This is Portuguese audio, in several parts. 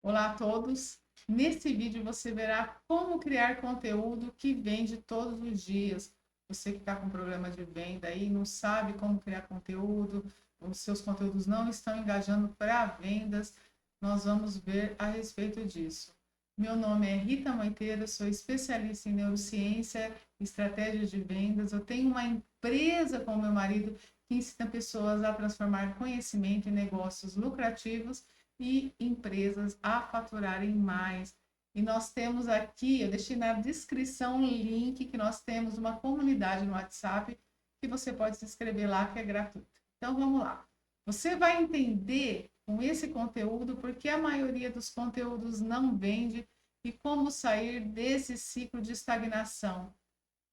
Olá a todos! Nesse vídeo você verá como criar conteúdo que vende todos os dias. Você que está com problema de venda aí, não sabe como criar conteúdo, os seus conteúdos não estão engajando para vendas, nós vamos ver a respeito disso. Meu nome é Rita Moiteiro, sou especialista em neurociência e estratégias de vendas. Eu tenho uma empresa com meu marido que ensina pessoas a transformar conhecimento em negócios lucrativos e empresas a faturarem mais. E nós temos aqui, eu deixei na descrição um link que nós temos uma comunidade no WhatsApp que você pode se inscrever lá, que é gratuito. Então vamos lá. Você vai entender com esse conteúdo porque a maioria dos conteúdos não vende e como sair desse ciclo de estagnação.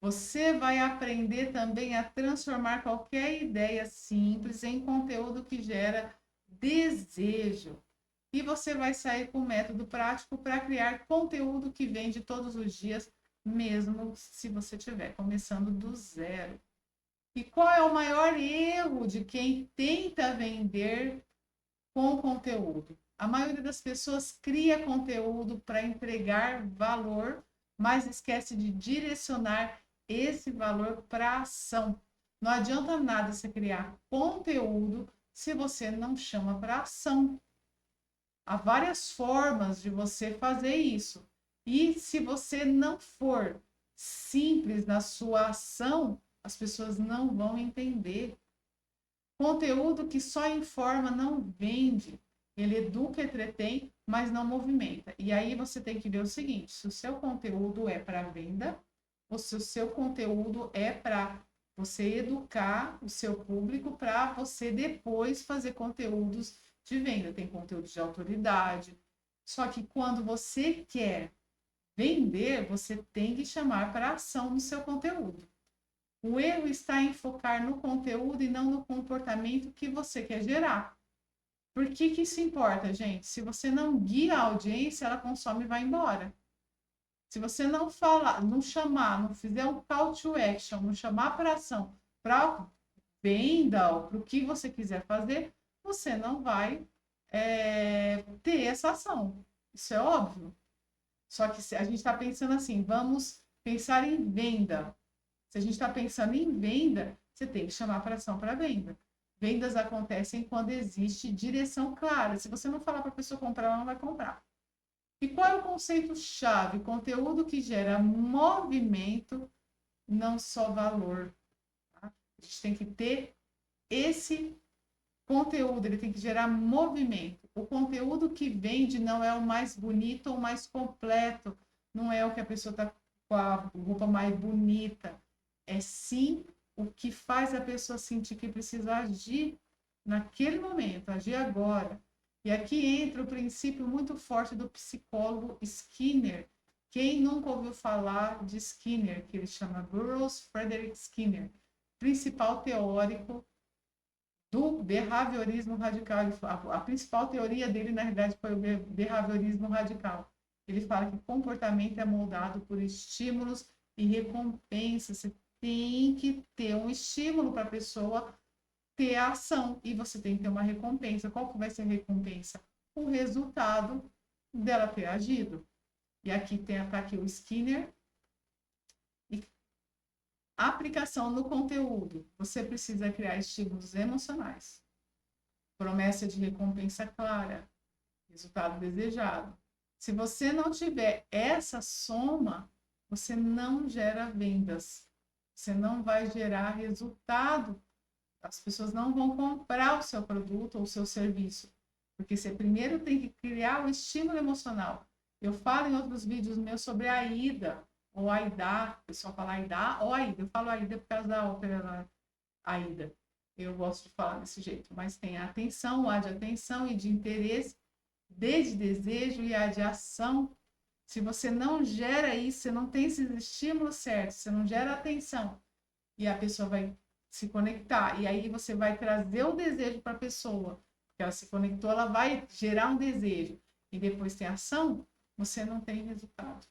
Você vai aprender também a transformar qualquer ideia simples em conteúdo que gera desejo. E você vai sair com um método prático para criar conteúdo que vende todos os dias, mesmo se você estiver começando do zero. E qual é o maior erro de quem tenta vender com conteúdo? A maioria das pessoas cria conteúdo para entregar valor, mas esquece de direcionar esse valor para ação. Não adianta nada você criar conteúdo se você não chama para ação. Há várias formas de você fazer isso. E se você não for simples na sua ação, as pessoas não vão entender. Conteúdo que só informa não vende. Ele educa, entretém, mas não movimenta. E aí você tem que ver o seguinte: se o seu conteúdo é para venda, ou se o seu conteúdo é para você educar o seu público para você depois fazer conteúdos de venda. Tem conteúdo de autoridade. Só que quando você quer vender, você tem que chamar para ação no seu conteúdo. O erro está em focar no conteúdo e não no comportamento que você quer gerar. Por que que isso importa, gente? Se você não guia a audiência, ela consome e vai embora. Se você não falar, não chamar, não fizer um call to action, não chamar para ação, para venda ou para o que você quiser fazer, você não vai ter essa ação. Isso é óbvio. Só que a gente está pensando assim, vamos pensar em venda. Se a gente está pensando em venda, você tem que chamar para ação para venda. Vendas acontecem quando existe direção clara. Se você não falar para a pessoa comprar, ela não vai comprar. E qual é o conceito-chave? Conteúdo que gera movimento, não só valor. Tá? A gente tem que ter esse conteúdo, ele tem que gerar movimento. O conteúdo que vende não é o mais bonito ou mais completo, não é o que a pessoa está com a roupa mais bonita, é sim o que faz a pessoa sentir que precisa agir naquele momento, agir agora. E aqui entra o princípio muito forte do psicólogo Skinner. Quem nunca ouviu falar de Skinner, que ele chama Burroughs Frederick Skinner, principal teórico do behaviorismo radical. A principal teoria dele, na realidade, foi o behaviorismo radical. Ele fala que comportamento é moldado por estímulos e recompensas. Você tem que ter um estímulo para a pessoa ter a ação e você tem que ter uma recompensa. Qual que vai ser a recompensa? O resultado dela ter agido. E aqui tem tá aqui o Skinner. E aplicação no conteúdo. Você precisa criar estímulos emocionais. Promessa de recompensa clara. Resultado desejado. Se você não tiver essa soma, você não gera vendas. Você não vai gerar resultado. As pessoas não vão comprar o seu produto ou o seu serviço. Porque você primeiro tem que criar o estímulo emocional. Eu falo em outros vídeos meus sobre a Aida, ou Aida, o pessoal fala Aida ou Aida. Eu falo Aida por causa da ópera Aida. Eu gosto de falar desse jeito. Mas tem a atenção, o A de atenção e de interesse, D de desejo e A de ação. Se você não gera isso, você não tem esses estímulos certos, você não gera atenção, e a pessoa vai se conectar. E aí você vai trazer o desejo para a pessoa. Porque ela se conectou, ela vai gerar um desejo. E depois tem ação, você não tem resultado.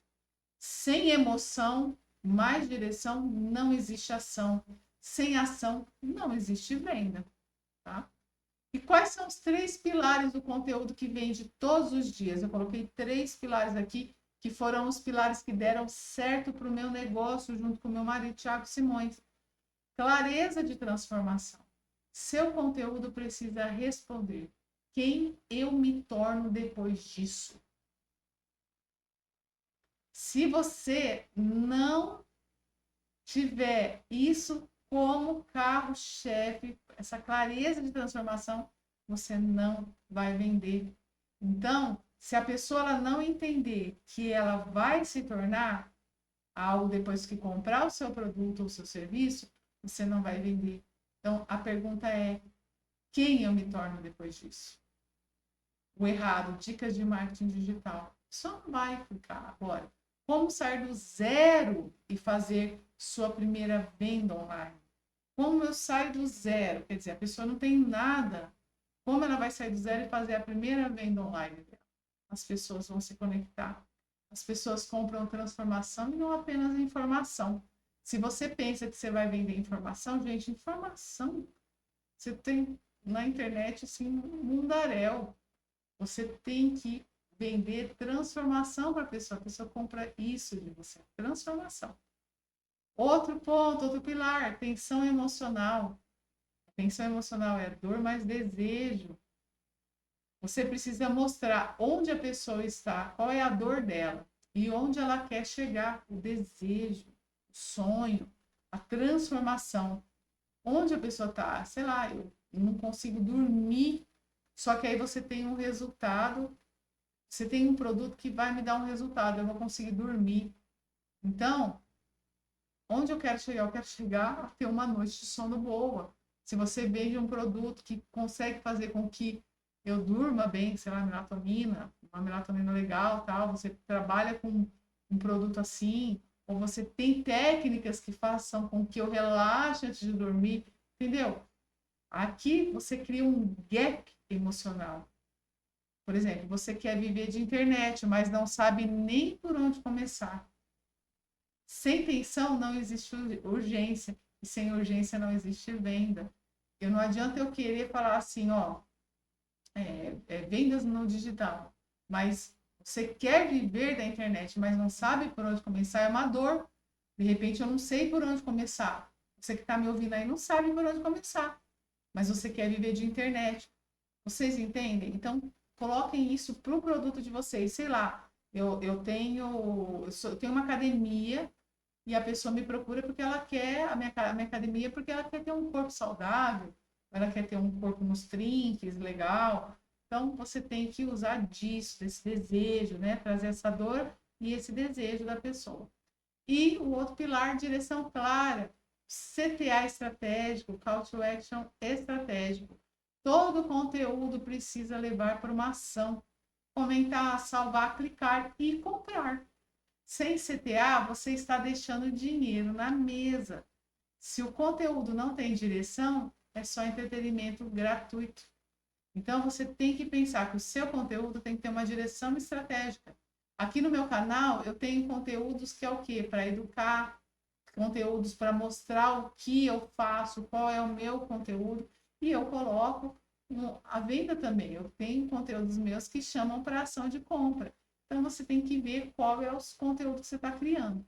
Sem emoção, mais direção, não existe ação. Sem ação, não existe venda. Tá? E quais são os 3 pilares do conteúdo que vende todos os dias? Eu coloquei 3 pilares aqui, que foram os pilares que deram certo para o meu negócio, junto com o meu marido, Thiago Simões. Clareza de transformação. Seu conteúdo precisa responder: quem eu me torno depois disso? Se você não tiver isso como carro-chefe, essa clareza de transformação, você não vai vender. Então, se a pessoa ela não entender que ela vai se tornar algo depois que comprar o seu produto ou o seu serviço, você não vai vender. Então, a pergunta é: quem eu me torno depois disso? O errado, dicas de marketing digital. Só não vai ficar agora. Como sair do zero e fazer sua primeira venda online? Como eu saio do zero? Quer dizer, a pessoa não tem nada. Como ela vai sair do zero e fazer a primeira venda online dela? As pessoas vão se conectar. As pessoas compram transformação e não apenas informação. Se você pensa que você vai vender informação, gente, informação, você tem na internet assim um mundaréu. Você tem que vender transformação para a pessoa compra isso de você, transformação. Outro ponto, outro pilar, tensão emocional. Tensão emocional é dor mais desejo. Você precisa mostrar onde a pessoa está, qual é a dor dela e onde ela quer chegar, o desejo, o sonho, a transformação. Onde a pessoa está, sei lá, eu não consigo dormir, só que aí você tem um resultado, você tem um produto que vai me dar um resultado, eu vou conseguir dormir. Então, onde eu quero chegar? Eu quero chegar a ter uma noite de sono boa. Se você vende um produto que consegue fazer com que eu durma bem, sei lá, melatonina, uma melatonina legal, tal, você trabalha com um produto assim, ou você tem técnicas que façam com que eu relaxe antes de dormir, entendeu? Aqui você cria um gap emocional. Por exemplo, você quer viver de internet, mas não sabe nem por onde começar. Sem tensão não existe urgência, e sem urgência não existe venda. Eu não adianta eu querer falar assim, ó, vendas no digital, mas você quer viver da internet, mas não sabe por onde começar, é uma dor. De repente eu não sei por onde começar. Você que está me ouvindo aí não sabe por onde começar, mas você quer viver de internet. Vocês entendem? Então, coloquem isso para o produto de vocês. Sei lá, eu tenho uma academia e a pessoa me procura porque ela quer a minha academia porque ela quer ter um corpo saudável, ela quer ter um corpo nos trinques, legal. Então, você tem que usar disso, desse desejo, né? Trazer essa dor e esse desejo da pessoa. E o outro pilar, direção clara, CTA estratégico, Call to Action estratégico. Todo conteúdo precisa levar para uma ação. Comentar, salvar, clicar e comprar. Sem CTA, você está deixando dinheiro na mesa. Se o conteúdo não tem direção, é só entretenimento gratuito. Então, você tem que pensar que o seu conteúdo tem que ter uma direção estratégica. Aqui no meu canal, eu tenho conteúdos que é o quê? Para educar, conteúdos para mostrar o que eu faço, qual é o meu conteúdo, e eu coloco a venda também. Eu tenho conteúdos meus que chamam para ação de compra. Então, você tem que ver qual é os conteúdos que você está criando.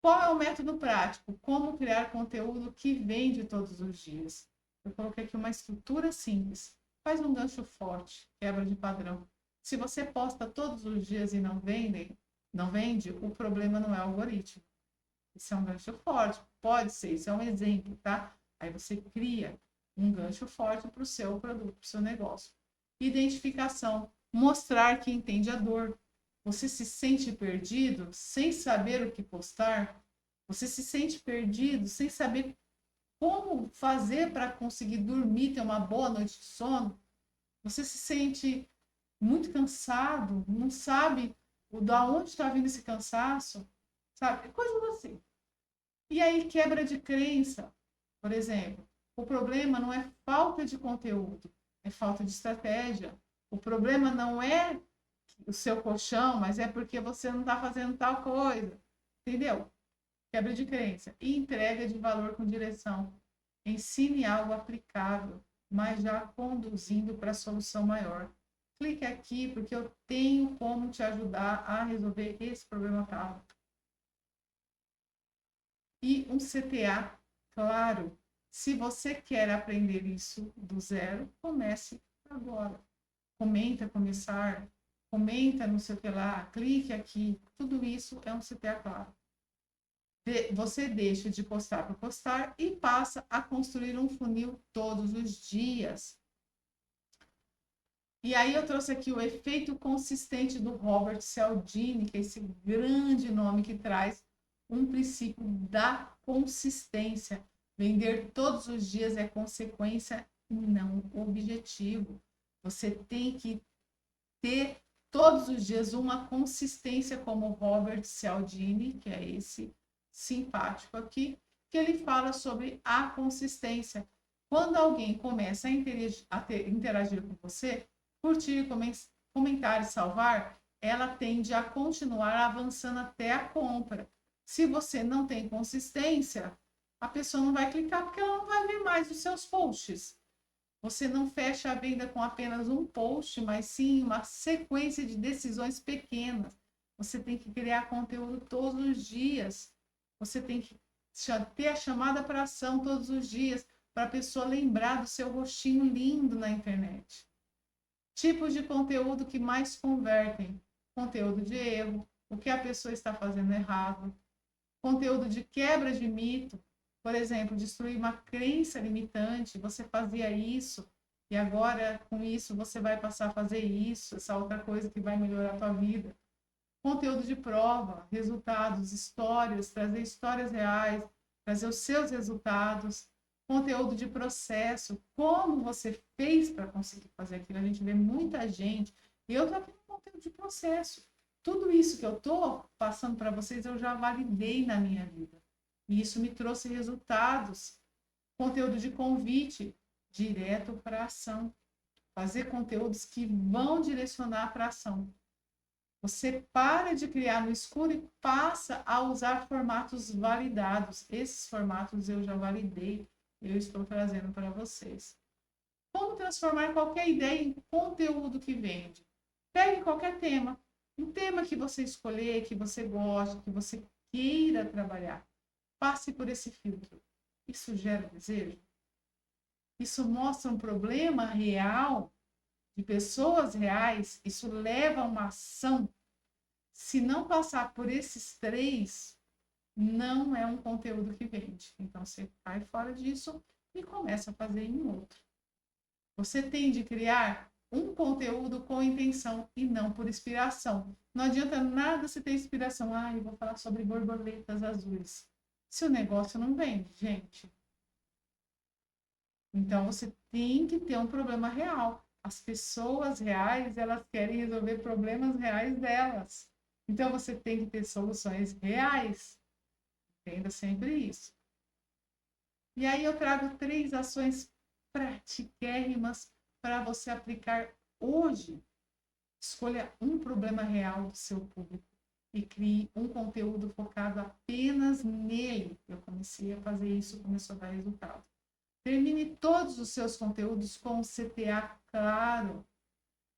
Qual é o método prático? Como criar conteúdo que vende todos os dias? Eu coloquei aqui uma estrutura simples. Faz um gancho forte, quebra de padrão. Se você posta todos os dias e não vende, o problema não é o algoritmo. Isso é um gancho forte. Pode ser, isso é um exemplo, tá? Aí você cria um gancho forte para o seu produto, para o seu negócio. Identificação. Mostrar que entende a dor. Você se sente perdido sem saber o que postar? Você se sente perdido sem saber como fazer para conseguir dormir, ter uma boa noite de sono? Você se sente muito cansado, não sabe da onde está vindo esse cansaço? Sabe? Coisas assim. E aí, quebra de crença, por exemplo. O problema não é falta de conteúdo, é falta de estratégia. O problema não é o seu colchão, mas é porque você não está fazendo tal coisa. Entendeu? Quebra de crença. E entrega de valor com direção. Ensine algo aplicável. mas já conduzindo para a solução maior. Clique aqui porque eu tenho como te ajudar a resolver esse problema tal. E um CTA, claro, se você quer aprender isso do zero, comece agora. Comenta começar, comenta no seu lá, clique aqui, tudo isso é um CTA claro. Você deixa de postar para postar e passa a construir um funil todos os dias. E aí eu trouxe aqui o efeito consistente do Robert Cialdini, que é esse grande nome que traz um princípio da consistência. Vender todos os dias é consequência e não objetivo. Você tem que ter todos os dias uma consistência como o Robert Cialdini, que é esse simpático aqui, que ele fala sobre a consistência. Quando alguém começa a interagir com você, curtir, comentar e salvar, ela tende a continuar avançando até a compra. Se você não tem consistência, a pessoa não vai clicar porque ela não vai ver mais os seus posts. Você não fecha a venda com apenas um post, mas sim uma sequência de decisões pequenas. Você tem que criar conteúdo todos os dias. Você tem que ter a chamada para ação todos os dias, para a pessoa lembrar do seu rostinho lindo na internet. Tipos de conteúdo que mais convertem: conteúdo de erro, o que a pessoa está fazendo errado, conteúdo de quebra de mito, por exemplo, destruir uma crença limitante, você fazia isso e agora com isso você vai passar a fazer isso, essa outra coisa que vai melhorar a tua vida. Conteúdo de prova, resultados, histórias, trazer histórias reais, trazer os seus resultados. Conteúdo de processo, como você fez para conseguir fazer aquilo. A gente vê muita gente, e eu estou aqui no conteúdo de processo. Tudo isso que eu estou passando para vocês, eu já validei na minha vida. E isso me trouxe resultados. Conteúdo de convite, direto para a ação. Fazer conteúdos que vão direcionar para a ação. Você para de criar no escuro e passa a usar formatos validados. Esses formatos eu já validei, eu estou trazendo para vocês. Como transformar qualquer ideia em conteúdo que vende? Pegue qualquer tema, um tema que você escolher, que você goste, que você queira trabalhar. Passe por esse filtro. Isso gera desejo? Isso mostra um problema real de pessoas reais? Isso leva a uma ação? Se não passar por esses três, não é um conteúdo que vende. Então, você cai fora disso e começa a fazer em outro. Você tem de criar um conteúdo com intenção e não por inspiração. Não adianta nada você ter inspiração. Ah, eu vou falar sobre borboletas azuis. Se o negócio não vende, gente. Então, você tem que ter um problema real. As pessoas reais, elas querem resolver problemas reais delas. Então, você tem que ter soluções reais. Entenda sempre isso. E aí eu trago 3 ações pratiquérrimas para você aplicar hoje. Escolha um problema real do seu público e crie um conteúdo focado apenas nele. Eu comecei a fazer isso, começou a dar resultado. Termine todos os seus conteúdos com um CTA claro.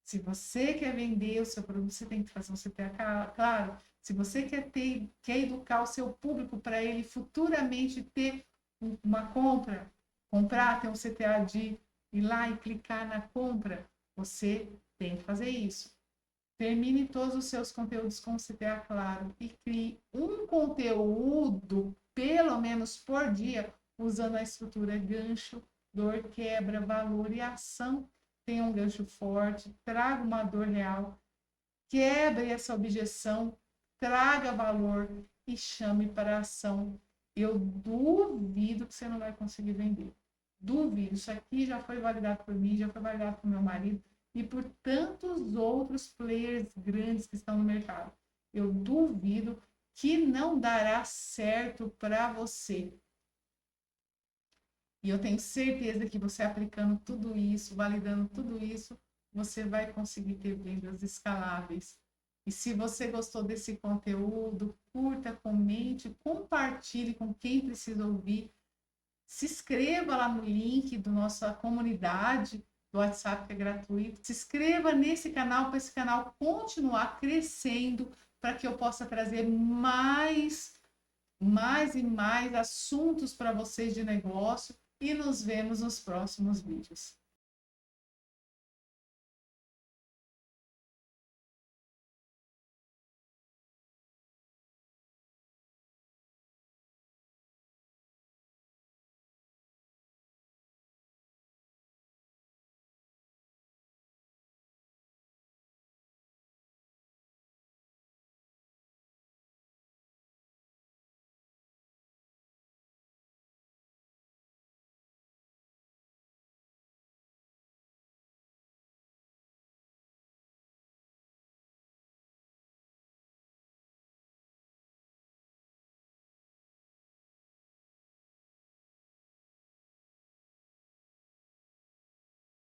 Se você quer vender o seu produto, você tem que fazer um CTA claro. Se você quer educar o seu público para ele futuramente ter uma compra, comprar, ter um CTA de ir lá e clicar na compra, você tem que fazer isso. Termine todos os seus conteúdos com CTA claro e crie um conteúdo, pelo menos por dia, usando a estrutura gancho, dor, quebra, valor e ação. Tenha um gancho forte, traga uma dor real, quebre essa objeção, traga valor e chame para a ação. Eu duvido que você não vai conseguir vender. Duvido. Isso aqui já foi validado por mim, já foi validado por meu marido e por tantos outros players grandes que estão no mercado. Eu duvido que não dará certo para você. E eu tenho certeza que você aplicando tudo isso, validando tudo isso, você vai conseguir ter vendas escaláveis. E se você gostou desse conteúdo, curta, comente, compartilhe com quem precisa ouvir. Se inscreva lá no link da nossa comunidade do WhatsApp, que é gratuito. Se inscreva nesse canal para esse canal continuar crescendo, para que eu possa trazer mais e mais assuntos para vocês de negócio, e nos vemos nos próximos vídeos.